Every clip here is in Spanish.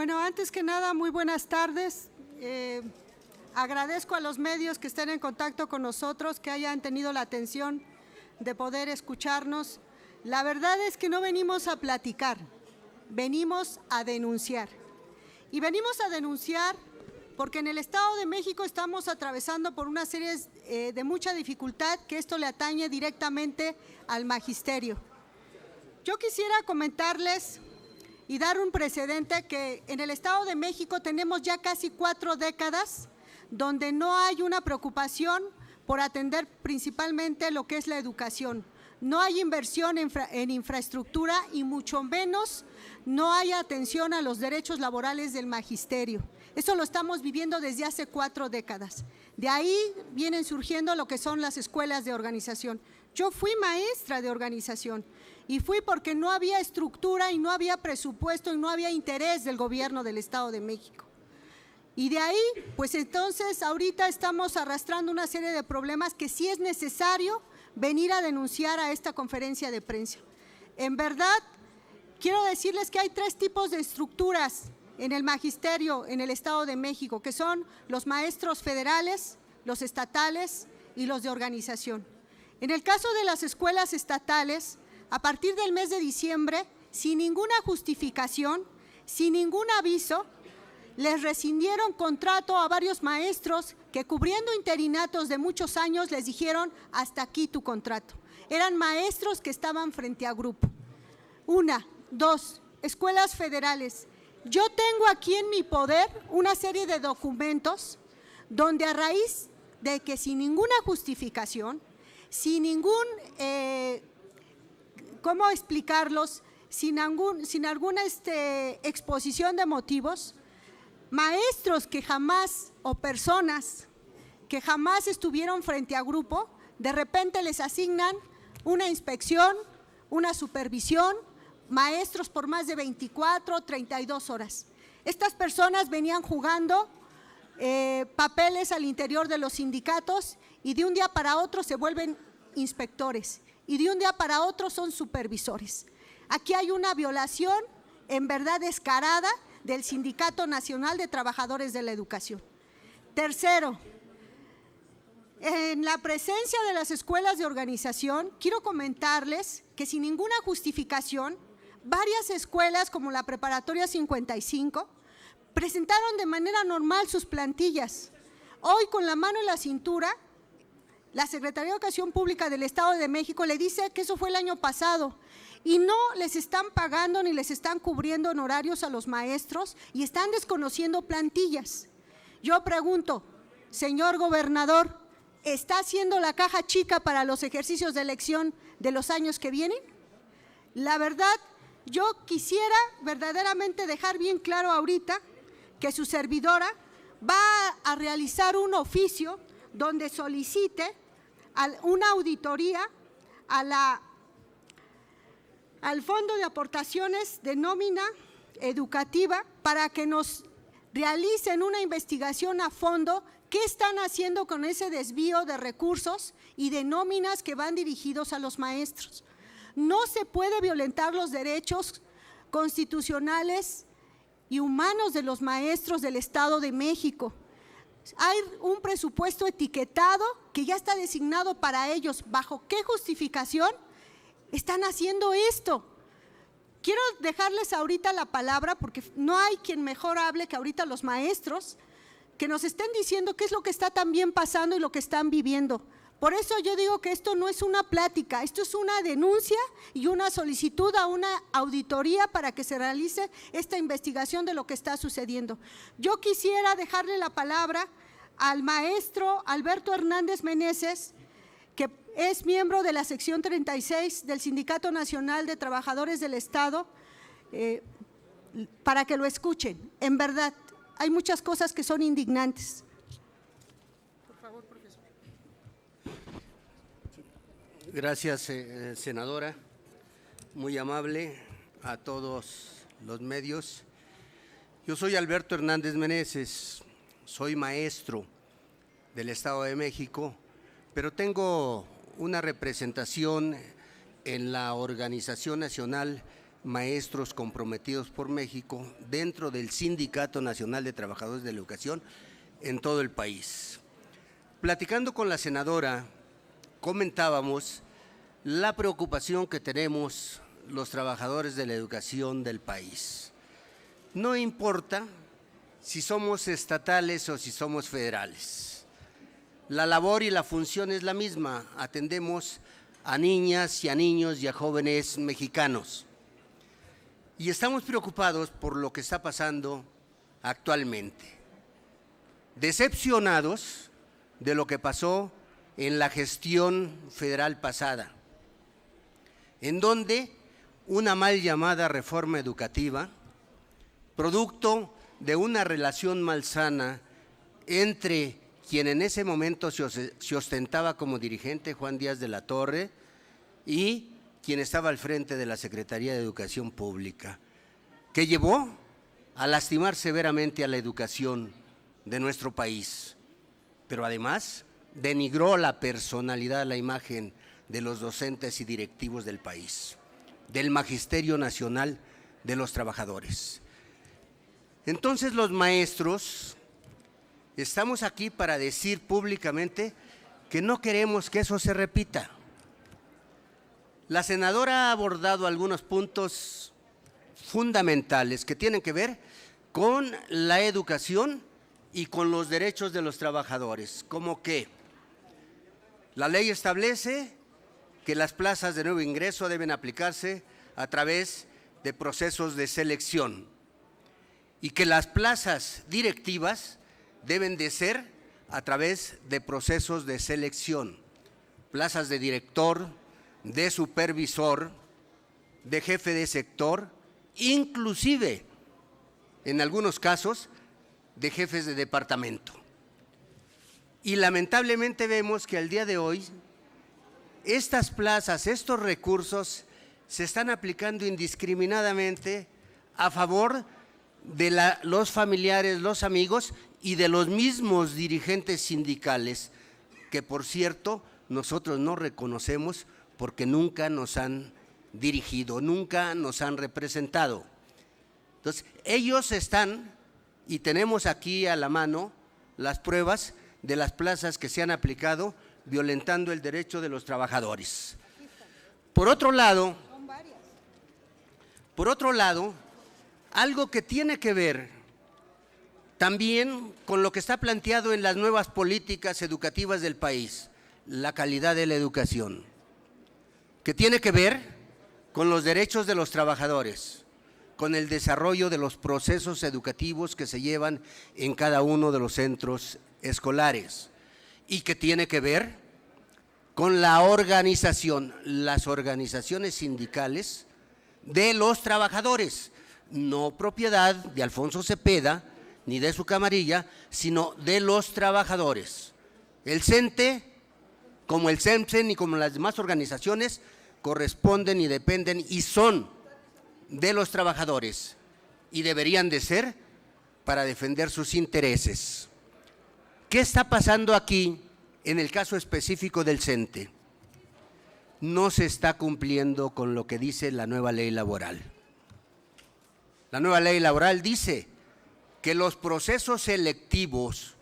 Bueno, antes que nada, muy buenas tardes. Agradezco a los medios que estén en contacto con nosotros, que hayan tenido la atención de poder escucharnos. La verdad es que no venimos a platicar, venimos a denunciar. Y venimos a denunciar porque en el Estado de México estamos atravesando por una serie de mucha dificultad, que esto le atañe directamente al magisterio. Yo quisiera comentarles y dar un precedente que en el Estado de México tenemos ya casi 4 décadas donde no hay una preocupación por atender principalmente lo que es la educación. No hay inversión en infraestructura y mucho menos no hay atención a los derechos laborales del magisterio. Eso lo estamos viviendo desde hace 4 décadas. De ahí vienen surgiendo lo que son las escuelas de organización. Yo fui maestra de organización y fui porque no había estructura y no había presupuesto y no había interés del gobierno del Estado de México. Y de ahí, pues entonces ahorita estamos arrastrando una serie de problemas que sí es necesario venir a denunciar a esta conferencia de prensa. En verdad, quiero decirles que hay 3 tipos de estructuras en el magisterio en el Estado de México, que son los maestros federales, los estatales y los de organización. En el caso de las escuelas estatales, a partir del mes de diciembre, sin ninguna justificación, sin ningún aviso, les rescindieron contrato a varios maestros que, cubriendo interinatos de muchos años, les dijeron: hasta aquí tu contrato. Eran maestros que estaban frente a grupo. 1, 2, escuelas federales. Yo tengo aquí en mi poder una serie de documentos donde, a raíz de que sin ninguna justificación, sin ningún, ¿cómo explicarlos? Sin alguna exposición de motivos, maestros que jamás, o personas que jamás estuvieron frente a grupo, de repente les asignan una inspección, una supervisión, maestros por más de 24, 32 horas. Estas personas venían jugando papeles al interior de los sindicatos y de un día para otro se vuelven inspectores y de un día para otro son supervisores. Aquí hay una violación en verdad descarada del Sindicato Nacional de Trabajadores de la Educación. Tercero, en la presencia de las escuelas de organización, quiero comentarles que sin ninguna justificación, varias escuelas como la Preparatoria 55 presentaron de manera normal sus plantillas. Hoy, con la mano en la cintura, la Secretaría de Educación Pública del Estado de México le dice que eso fue el año pasado y no les están pagando ni les están cubriendo honorarios a los maestros y están desconociendo plantillas. Yo pregunto, señor gobernador, ¿está haciendo la caja chica para los ejercicios de elección de los años que vienen? La verdad, yo quisiera verdaderamente dejar bien claro ahorita que su servidora va a realizar un oficio donde solicite una auditoría al Fondo de Aportaciones de Nómina Educativa para que nos realicen una investigación a fondo qué están haciendo con ese desvío de recursos y de nóminas que van dirigidos a los maestros. No se puede violentar los derechos constitucionales y humanos de los maestros del Estado de México. Hay un presupuesto etiquetado que ya está designado para ellos. ¿Bajo qué justificación están haciendo esto? Quiero dejarles ahorita la palabra porque no hay quien mejor hable que ahorita los maestros, que nos estén diciendo qué es lo que está también pasando y lo que están viviendo. Por eso yo digo que esto no es una plática, esto es una denuncia y una solicitud a una auditoría para que se realice esta investigación de lo que está sucediendo. Yo quisiera dejarle la palabra al maestro Alberto Hernández Meneses, que es miembro de la sección 36 del Sindicato Nacional de Trabajadores del Estado, para que lo escuchen. En verdad, hay muchas cosas que son indignantes. Por favor, profesor. Gracias, senadora, muy amable a todos los medios. Yo soy Alberto Hernández Meneses, soy maestro del Estado de México, pero tengo una representación en la Organización Nacional maestros comprometidos por México dentro del Sindicato Nacional de Trabajadores de la Educación en todo el país. Platicando con la senadora, comentábamos la preocupación que tenemos los trabajadores de la educación del país. No importa si somos estatales o si somos federales. La labor y la función es la misma. Atendemos a niñas y a niños y a jóvenes mexicanos. Y estamos preocupados por lo que está pasando actualmente. Decepcionados de lo que pasó en la gestión federal pasada, en donde una mal llamada reforma educativa, producto de una relación malsana entre quien en ese momento se ostentaba como dirigente, Juan Díaz de la Torre, y quien estaba al frente de la Secretaría de Educación Pública, que llevó a lastimar severamente a la educación de nuestro país, pero además denigró la personalidad, la imagen de los docentes y directivos del país, del Magisterio Nacional de los Trabajadores. Entonces los maestros estamos aquí para decir públicamente que no queremos que eso se repita. La senadora ha abordado algunos puntos fundamentales que tienen que ver con la educación y con los derechos de los trabajadores, como que la ley establece que las plazas de nuevo ingreso deben aplicarse a través de procesos de selección y que las plazas directivas deben de ser a través de procesos de selección, plazas de director, de supervisor, de jefe de sector, inclusive en algunos casos de jefes de departamento. Y lamentablemente vemos que al día de hoy estas plazas, estos recursos se están aplicando indiscriminadamente a favor de los familiares, los amigos y de los mismos dirigentes sindicales, que por cierto nosotros no reconocemos porque nunca nos han dirigido, nunca nos han representado. Entonces, ellos están, y tenemos aquí a la mano las pruebas de las plazas que se han aplicado violentando el derecho de los trabajadores. Por otro lado, algo que tiene que ver también con lo que está planteado en las nuevas políticas educativas del país, la calidad de la educación, que tiene que ver con los derechos de los trabajadores, con el desarrollo de los procesos educativos que se llevan en cada uno de los centros escolares y que tiene que ver con la organización, las organizaciones sindicales de los trabajadores, no propiedad de Alfonso Cepeda ni de su camarilla, sino de los trabajadores. El CENTE, como el CEMSEN y como las demás organizaciones, corresponden y dependen y son de los trabajadores y deberían de ser para defender sus intereses. ¿Qué está pasando aquí en el caso específico del CENTE? No se está cumpliendo con lo que dice la nueva ley laboral. La nueva ley laboral dice que los procesos selectivos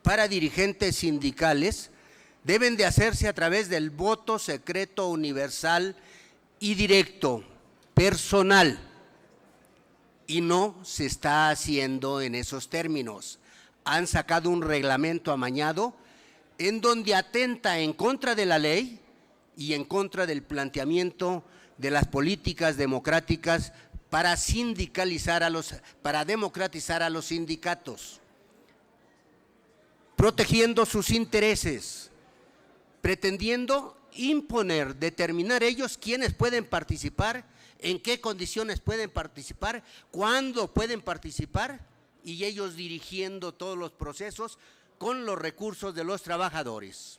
para dirigentes sindicales deben de hacerse a través del voto secreto universal y directo, personal, y no se está haciendo en esos términos. Han sacado un reglamento amañado en donde atenta en contra de la ley y en contra del planteamiento de las políticas democráticas para para democratizar a los sindicatos, protegiendo sus intereses, pretendiendo imponer, determinar ellos quiénes pueden participar, en qué condiciones pueden participar, cuándo pueden participar, y ellos dirigiendo todos los procesos con los recursos de los trabajadores.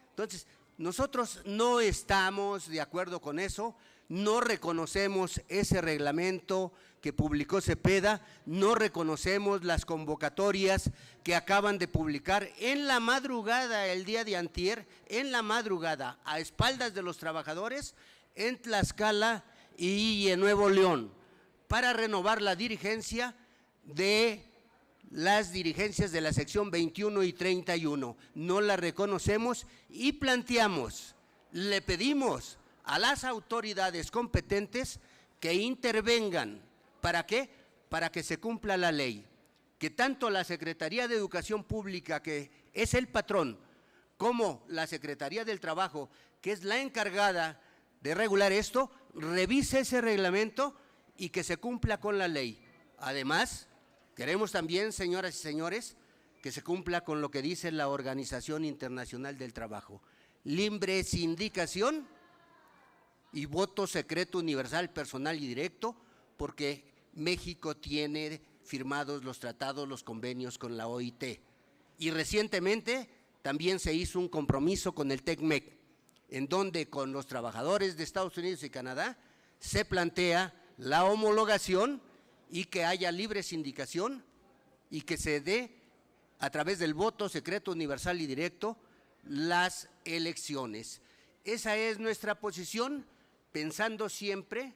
Entonces, nosotros no estamos de acuerdo con eso, no reconocemos ese reglamento que publicó Cepeda, no reconocemos las convocatorias que acaban de publicar en la madrugada, el día de antier, en la madrugada, a espaldas de los trabajadores, en Tlaxcala y en Nuevo León para renovar la dirigencia de las dirigencias de la sección 21 y 31. No la reconocemos y planteamos, le pedimos a las autoridades competentes que intervengan. ¿Para qué? Para que se cumpla la ley. Que tanto la Secretaría de Educación Pública, que es el patrón, como la Secretaría del Trabajo, que es la encargada de regular esto, revise ese reglamento y que se cumpla con la ley. Además, queremos también, señoras y señores, que se cumpla con lo que dice la Organización Internacional del Trabajo. Libre sindicación y voto secreto universal, personal y directo, porque México tiene firmados los tratados, los convenios con la OIT. Y recientemente también se hizo un compromiso con el TECMEC, en donde con los trabajadores de Estados Unidos y Canadá se plantea la homologación y que haya libre sindicación y que se dé a través del voto secreto universal y directo las elecciones. Esa es nuestra posición, pensando siempre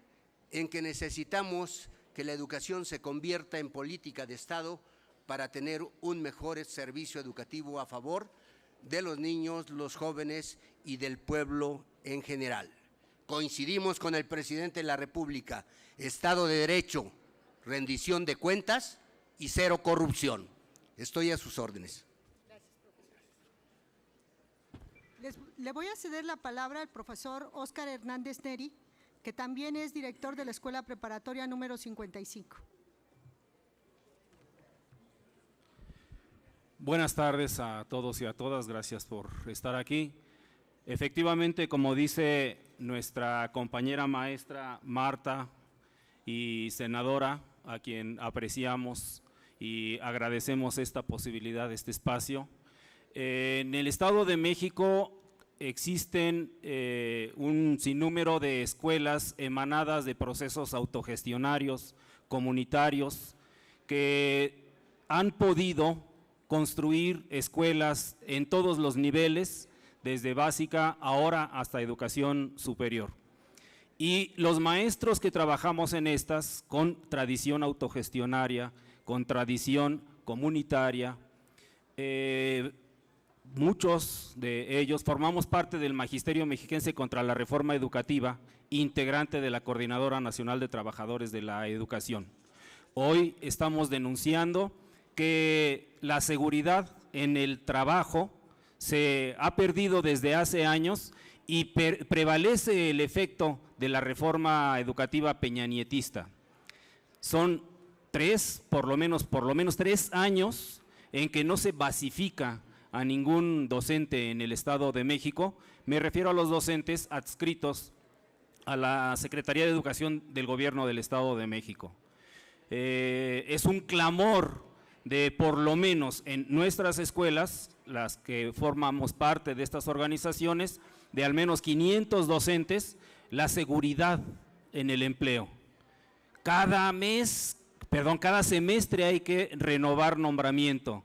en que necesitamos que la educación se convierta en política de Estado para tener un mejor servicio educativo a favor de los niños, los jóvenes y del pueblo en general. Coincidimos con el presidente de la República: Estado de Derecho, rendición de cuentas y cero corrupción. Estoy a sus órdenes. Gracias, profesor. Le voy a ceder la palabra al profesor Óscar Hernández Neri, que también es director de la Escuela Preparatoria número 55. Buenas tardes a todos y a todas, gracias por estar aquí. Efectivamente, como dice nuestra compañera maestra Marta y senadora, a quien apreciamos y agradecemos esta posibilidad, este espacio, en el Estado de México existen un sinnúmero de escuelas emanadas de procesos autogestionarios, comunitarios, que han podido construir escuelas en todos los niveles, desde básica ahora hasta educación superior. Y los maestros que trabajamos en estas, con tradición autogestionaria, con tradición comunitaria, muchos de ellos formamos parte del Magisterio Mexiquense contra la Reforma Educativa, integrante de la Coordinadora Nacional de Trabajadores de la Educación. Hoy estamos denunciando que la seguridad en el trabajo se ha perdido desde hace años y prevalece el efecto de la reforma educativa peñanietista. Son por lo menos 3 años en que no se basifica a ningún docente en el Estado de México. Me refiero a los docentes adscritos a la Secretaría de Educación del Gobierno del Estado de México. Es un clamor de, por lo menos en nuestras escuelas, las que formamos parte de estas organizaciones, de al menos 500 docentes, la seguridad en el empleo. Cada semestre hay que renovar nombramiento,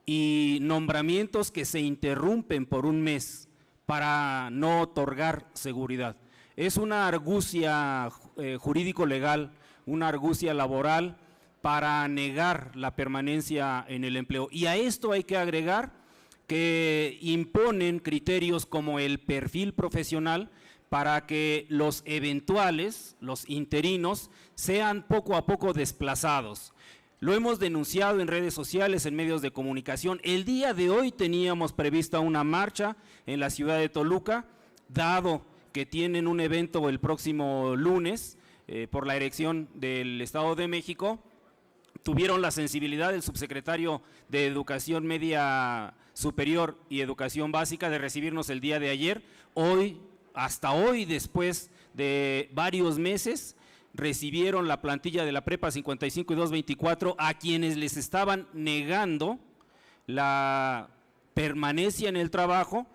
y nombramientos que se interrumpen por un mes para no otorgar seguridad. Es una argucia jurídico-legal, una argucia laboral para negar la permanencia en el empleo. Y a esto hay que agregar que imponen criterios como el perfil profesional para que los eventuales, los interinos, sean poco a poco desplazados. Lo hemos denunciado en redes sociales, en medios de comunicación. El día de hoy teníamos prevista una marcha en la ciudad de Toluca, dado que tienen un evento el próximo lunes por la erección del Estado de México. Tuvieron la sensibilidad del subsecretario de Educación Media Superior y Educación Básica de recibirnos el día de ayer. Hasta hoy, después de varios meses, recibieron la plantilla de la Prepa 55 y 224 a quienes les estaban negando la permanencia en el trabajo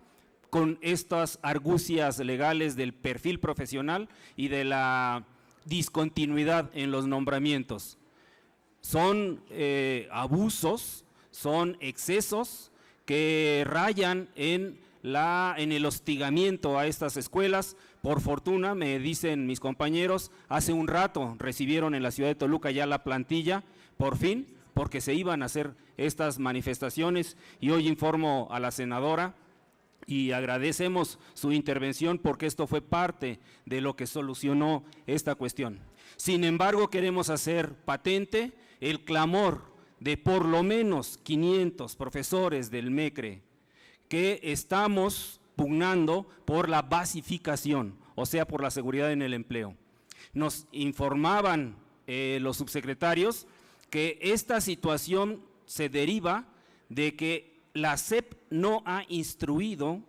con estas argucias legales del perfil profesional y de la discontinuidad en los nombramientos. Son abusos, son excesos que rayan en en el hostigamiento a estas escuelas. Por fortuna, me dicen mis compañeros, hace un rato recibieron en la ciudad de Toluca ya la plantilla, por fin, porque se iban a hacer estas manifestaciones, y hoy informo a la senadora y agradecemos su intervención porque esto fue parte de lo que solucionó esta cuestión. Sin embargo, queremos hacer patente el clamor de por lo menos 500 profesores del MECRE que estamos pugnando por la basificación, o sea, por la seguridad en el empleo. Nos informaban los subsecretarios que esta situación se deriva de que la SEP no ha instruido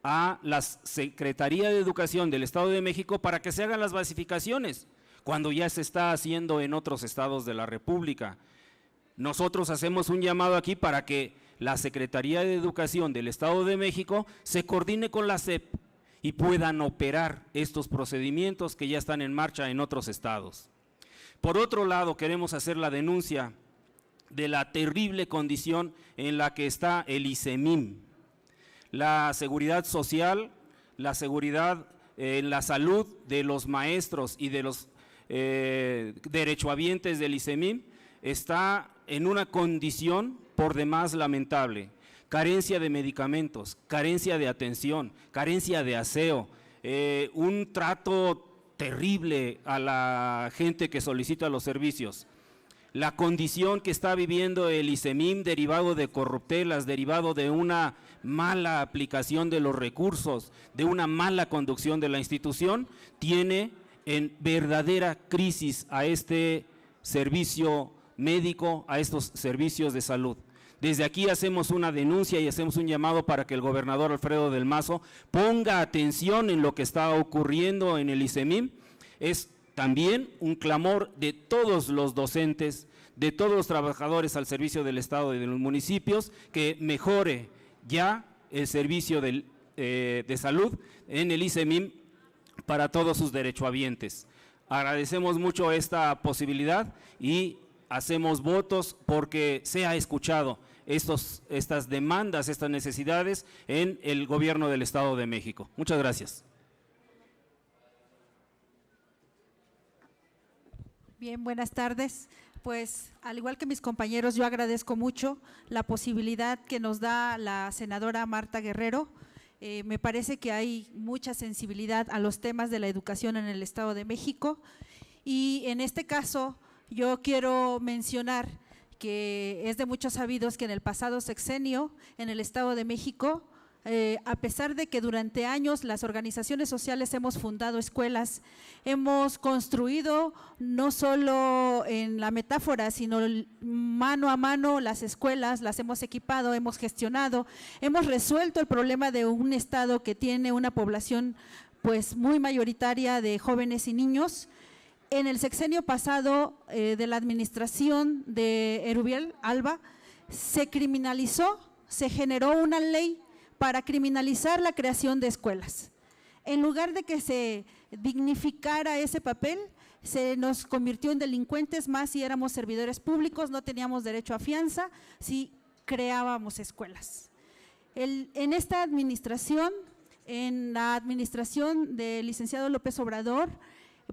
a la Secretaría de Educación del Estado de México para que se hagan las basificaciones, cuando ya se está haciendo en otros estados de la República. Nosotros hacemos un llamado aquí para que la Secretaría de Educación del Estado de México se coordine con la SEP y puedan operar estos procedimientos que ya están en marcha en otros estados. Por otro lado, queremos hacer la denuncia de la terrible condición en la que está el ICEMIM. La seguridad social, la seguridad en la salud de los maestros y de los derechohabientes del ICEMIM está en una condición por demás lamentable. Carencia de medicamentos, carencia de atención, carencia de aseo, un trato terrible a la gente que solicita los servicios. La condición que está viviendo el ICEMIM derivado de corruptelas, derivado de una mala aplicación de los recursos, de una mala conducción de la institución, tiene en verdadera crisis a este servicio médico, a estos servicios de salud. Desde aquí hacemos una denuncia y hacemos un llamado para que el gobernador Alfredo del Mazo ponga atención en lo que está ocurriendo en el ICEMIM. Es también un clamor de todos los docentes, de todos los trabajadores al servicio del Estado y de los municipios, que mejore ya el servicio de salud en el ICEMIM para todos sus derechohabientes. Agradecemos mucho esta posibilidad y hacemos votos porque sea escuchado estas demandas, estas necesidades en el gobierno del Estado de México. Muchas gracias. Bien, buenas tardes. Pues al igual que mis compañeros, yo agradezco mucho la posibilidad que nos da la senadora Marta Guerrero. Me parece que hay mucha sensibilidad a los temas de la educación en el Estado de México, y en este caso yo quiero mencionar que es de muchos sabidos que en el pasado sexenio en el Estado de México, a pesar de que durante años las organizaciones sociales hemos fundado escuelas, hemos construido no solo en la metáfora, sino mano a mano las escuelas, las hemos equipado, hemos gestionado, hemos resuelto el problema de un estado que tiene una población pues muy mayoritaria de jóvenes y niños. En el sexenio pasado de la administración de Erubiel Alba se criminalizó, se generó una ley para criminalizar la creación de escuelas. En lugar de que se dignificara ese papel, se nos convirtió en delincuentes más si éramos servidores públicos, no teníamos derecho a fianza si creábamos escuelas. En esta administración, en la administración del licenciado López Obrador,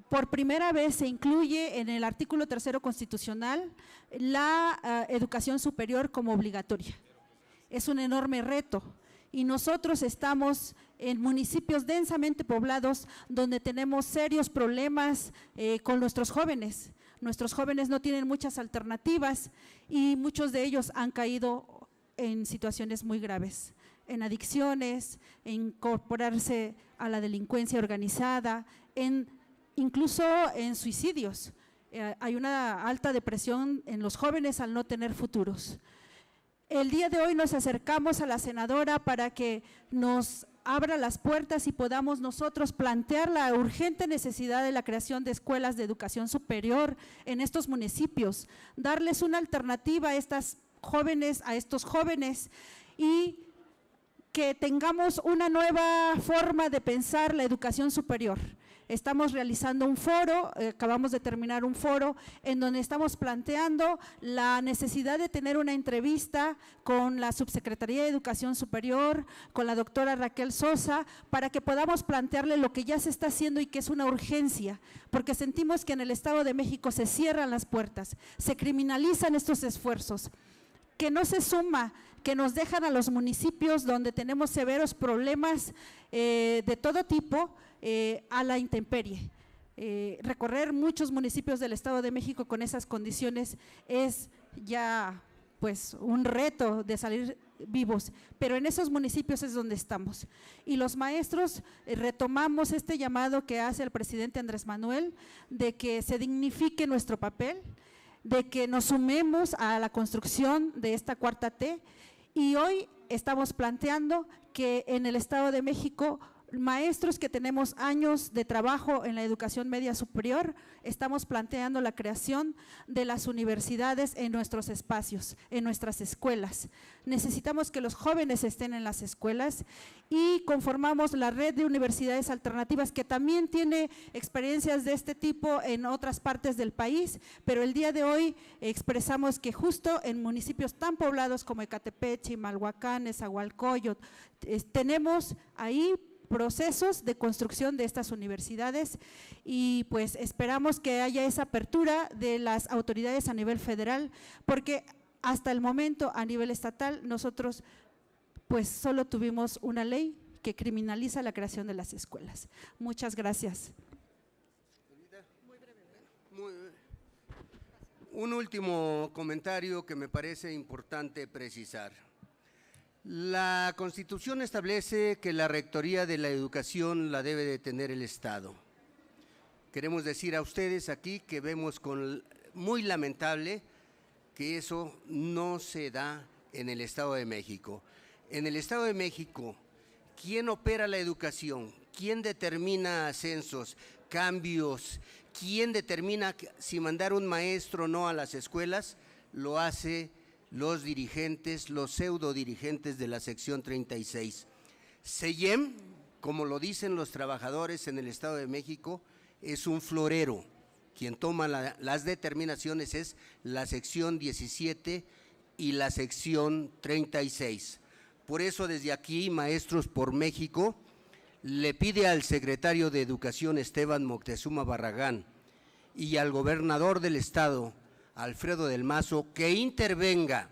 por primera vez se incluye en el artículo 3º constitucional la educación superior como obligatoria. Es un enorme reto y nosotros estamos en municipios densamente poblados donde tenemos serios problemas con nuestros jóvenes. Nuestros jóvenes no tienen muchas alternativas y muchos de ellos han caído en situaciones muy graves, en adicciones, en incorporarse a la delincuencia organizada, incluso en suicidios. Hay una alta depresión en los jóvenes al no tener futuros. El día de hoy nos acercamos a la senadora para que nos abra las puertas y podamos nosotros plantear la urgente necesidad de la creación de escuelas de educación superior en estos municipios, darles una alternativa a estos jóvenes y que tengamos una nueva forma de pensar la educación superior. Estamos realizando un foro, acabamos de terminar un foro en donde estamos planteando la necesidad de tener una entrevista con la Subsecretaría de Educación Superior, con la doctora Raquel Sosa, para que podamos plantearle lo que ya se está haciendo y que es una urgencia, porque sentimos que en el Estado de México se cierran las puertas, se criminalizan estos esfuerzos, que no se suma, que nos dejan a los municipios donde tenemos severos problemas de todo tipo a la intemperie. Recorrer muchos municipios del Estado de México con esas condiciones es ya pues un reto de salir vivos, pero en esos municipios es donde estamos. Y los maestros retomamos este llamado que hace el presidente Andrés Manuel de que se dignifique nuestro papel, de que nos sumemos a la construcción de esta cuarta T, y hoy estamos planteando que en el Estado de México, maestros que tenemos años de trabajo en la educación media superior, estamos planteando la creación de las universidades en nuestros espacios, en nuestras escuelas. Necesitamos que los jóvenes estén en las escuelas y conformamos la red de universidades alternativas que también tiene experiencias de este tipo en otras partes del país, pero el día de hoy expresamos que justo en municipios tan poblados como Ecatepec, Chimalhuacán, Nezahualcóyotl, tenemos ahí procesos de construcción de estas universidades y pues esperamos que haya esa apertura de las autoridades a nivel federal, porque hasta el momento a nivel estatal nosotros pues solo tuvimos una ley que criminaliza la creación de las escuelas. Muchas gracias. Un último comentario que me parece importante precisar. La Constitución establece que la rectoría de la educación la debe de tener el Estado. Queremos decir a ustedes aquí que vemos con muy lamentable que eso no se da en el Estado de México. En el Estado de México, ¿quién opera la educación? ¿Quién determina ascensos, cambios? ¿Quién determina si mandar un maestro o no a las escuelas? Lo hace los dirigentes, los pseudo dirigentes de la sección 36. SEYEM, como lo dicen los trabajadores en el Estado de México, es un florero. Quien toma las determinaciones es la sección 17 y la sección 36. Por eso desde aquí, Maestros por México le pide al secretario de Educación Esteban Moctezuma Barragán y al gobernador del Estado, Alfredo del Mazo, que intervenga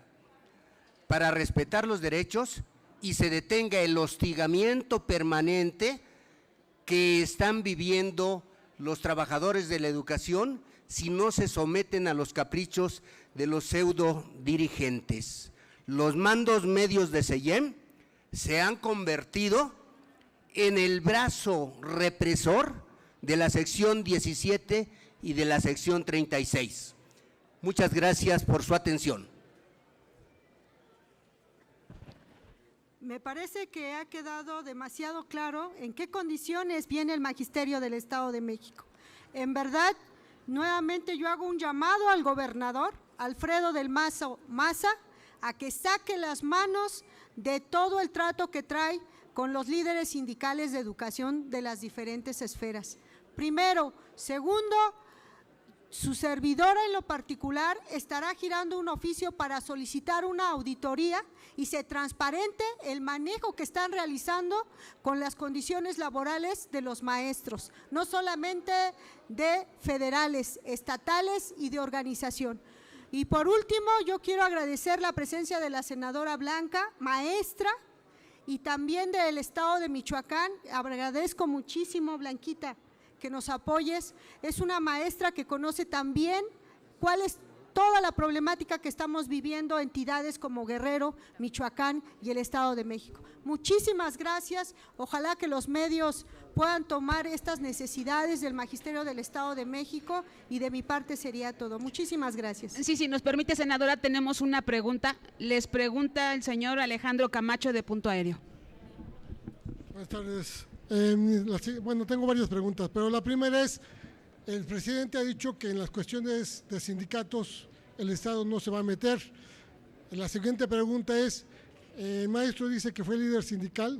para respetar los derechos y se detenga el hostigamiento permanente que están viviendo los trabajadores de la educación si no se someten a los caprichos de los pseudo dirigentes. Los mandos medios de SEYEM se han convertido en el brazo represor de la sección 17 y de la sección 36. Muchas gracias por su atención. Me parece que ha quedado demasiado claro en qué condiciones viene el Magisterio del Estado de México. En verdad, nuevamente yo hago un llamado al gobernador, Alfredo del Mazo Maza, a que saque las manos de todo el trato que trae con los líderes sindicales de educación de las diferentes esferas. Primero. Segundo, su servidora en lo particular estará girando un oficio para solicitar una auditoría y se transparente el manejo que están realizando con las condiciones laborales de los maestros, no solamente de federales, estatales y de organización. Y por último, yo quiero agradecer la presencia de la senadora Blanca, maestra, y también del Estado de Michoacán. Agradezco muchísimo, Blanquita, que nos apoyes. Es una maestra que conoce también cuál es toda la problemática que estamos viviendo entidades como Guerrero, Michoacán y el Estado de México. Muchísimas gracias. Ojalá que los medios puedan tomar estas necesidades del Magisterio del Estado de México y de mi parte sería todo. Muchísimas gracias. Sí, si nos permite, senadora, tenemos una pregunta. Les pregunta el señor Alejandro Camacho de Punto Aéreo. Buenas tardes. Bueno, tengo varias preguntas, pero la primera es, el presidente ha dicho que en las cuestiones de sindicatos el Estado no se va a meter. La siguiente pregunta es, el maestro dice que fue líder sindical,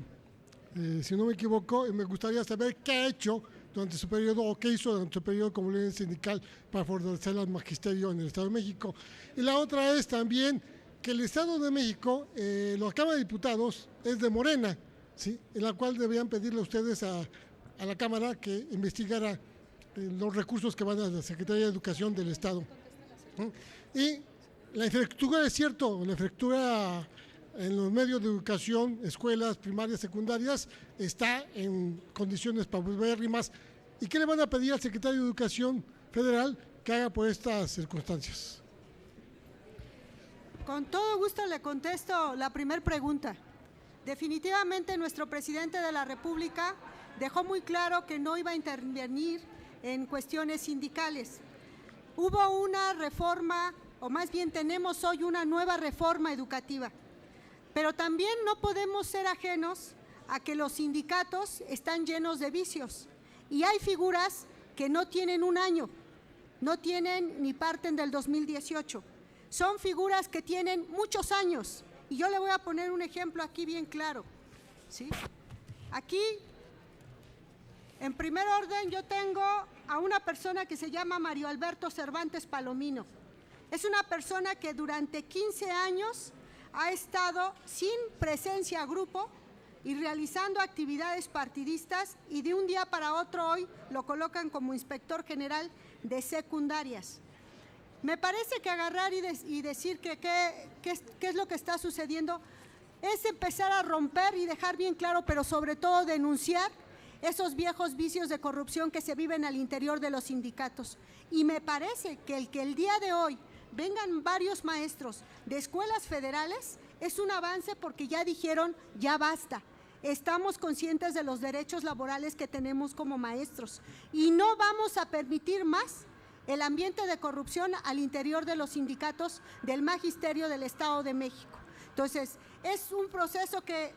si no me equivoco, y me gustaría saber qué ha hecho durante su periodo, o qué hizo durante su periodo como líder sindical para fortalecer al magisterio en el Estado de México. Y la otra es también que el Estado de México, la Cámara de Diputados es de Morena, ¿sí? En la cual deberían pedirle a ustedes a la Cámara que investigara los recursos que van a la Secretaría de Educación del Estado. Y la infraestructura, es cierto, la infraestructura en los medios de educación, escuelas primarias, secundarias, está en condiciones paupérrimas. ¿Y qué le van a pedir al secretario de Educación Federal que haga por estas circunstancias? Con todo gusto le contesto la primera pregunta. Definitivamente nuestro presidente de la República dejó muy claro que no iba a intervenir en cuestiones sindicales. Hubo una reforma, o más bien tenemos hoy una nueva reforma educativa, pero también no podemos ser ajenos a que los sindicatos están llenos de vicios y hay figuras que no tienen un año, no tienen ni parten del 2018. Son figuras que tienen muchos años y yo le voy a poner un ejemplo aquí bien claro, ¿sí? Aquí, en primer orden, yo tengo a una persona que se llama Mario Alberto Cervantes Palomino. Es una persona que durante 15 años ha estado sin presencia a grupo y realizando actividades partidistas, y de un día para otro hoy lo colocan como inspector general de secundarias. Me parece que agarrar y decir que qué es lo que está sucediendo es empezar a romper y dejar bien claro, pero sobre todo denunciar esos viejos vicios de corrupción que se viven al interior de los sindicatos. Y me parece que el día de hoy vengan varios maestros de escuelas federales es un avance, porque ya dijeron, ya basta. Estamos conscientes de los derechos laborales que tenemos como maestros y no vamos a permitir más el ambiente de corrupción al interior de los sindicatos del magisterio del Estado de México. Entonces, es un proceso que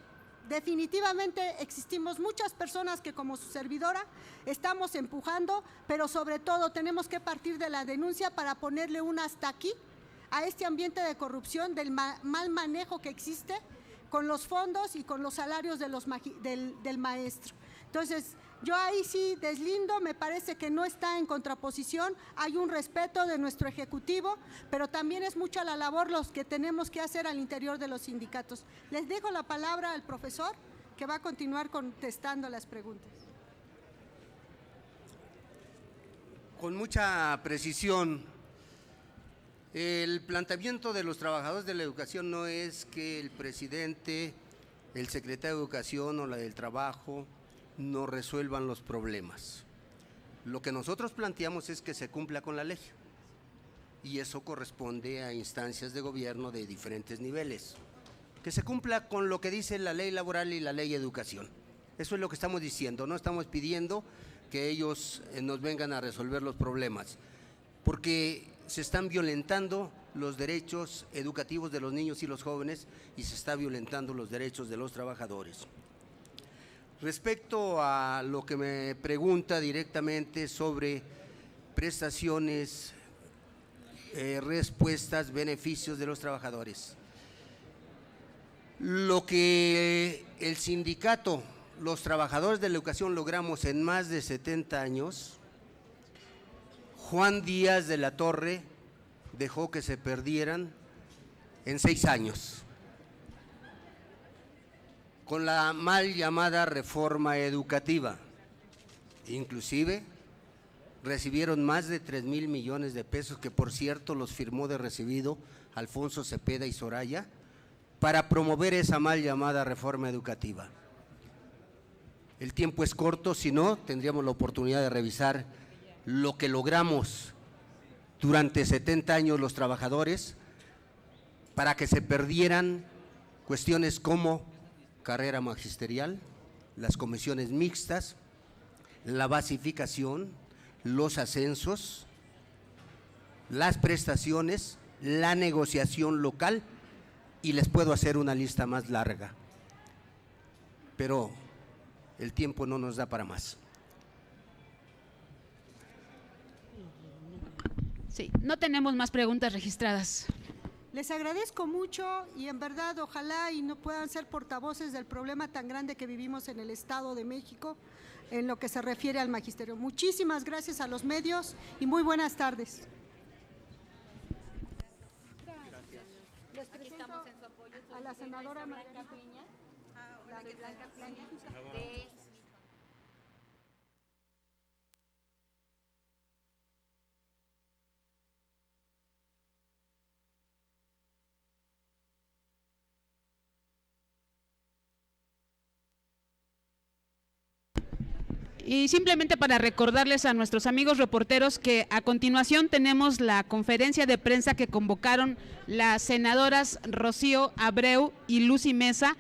definitivamente existimos muchas personas que, como su servidora, estamos empujando, pero sobre todo tenemos que partir de la denuncia para ponerle un hasta aquí a este ambiente de corrupción, del mal manejo que existe con los fondos y con los salarios de del maestro. Entonces, yo ahí sí deslindo, me parece que no está en contraposición, hay un respeto de nuestro Ejecutivo, pero también es mucha la labor los que tenemos que hacer al interior de los sindicatos. Les dejo la palabra al profesor, que va a continuar contestando las preguntas. Con mucha precisión, el planteamiento de los trabajadores de la educación no es que el presidente, el secretario de Educación o la del Trabajo no resuelvan los problemas. Lo que nosotros planteamos es que se cumpla con la ley, y eso corresponde a instancias de gobierno de diferentes niveles. Que se cumpla con lo que dice la ley laboral y la ley de educación. Eso es lo que estamos diciendo, no estamos pidiendo que ellos nos vengan a resolver los problemas, porque se están violentando los derechos educativos de los niños y los jóvenes y se está violentando los derechos de los trabajadores. Respecto a lo que me pregunta directamente sobre prestaciones, respuestas, beneficios de los trabajadores, lo que el sindicato, los trabajadores de la educación logramos en más de 70 años, Juan Díaz de la Torre dejó que se perdieran en 6 años. Con la mal llamada reforma educativa. Inclusive recibieron más de 3,000 millones de pesos, que por cierto los firmó de recibido Alfonso Cepeda y Soraya, para promover esa mal llamada reforma educativa. El tiempo es corto, si no, tendríamos la oportunidad de revisar lo que logramos durante 70 años los trabajadores para que se perdieran cuestiones como carrera magisterial, las comisiones mixtas, la basificación, los ascensos, las prestaciones, la negociación local, y les puedo hacer una lista más larga, pero el tiempo no nos da para más. Sí, no tenemos más preguntas registradas. Les agradezco mucho y en verdad ojalá y no puedan ser portavoces del problema tan grande que vivimos en el Estado de México. en lo que se refiere al magisterio. Muchísimas gracias a los medios y muy buenas tardes. Les presento a la senadora Margarita Peña, la de Blanca Peña. Y simplemente para recordarles a nuestros amigos reporteros que a continuación tenemos la conferencia de prensa que convocaron las senadoras Rocío Abreu y Lucy Mesa,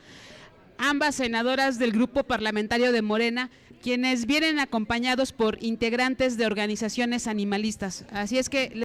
ambas senadoras del grupo parlamentario de Morena, quienes vienen acompañados por integrantes de organizaciones animalistas. Así es que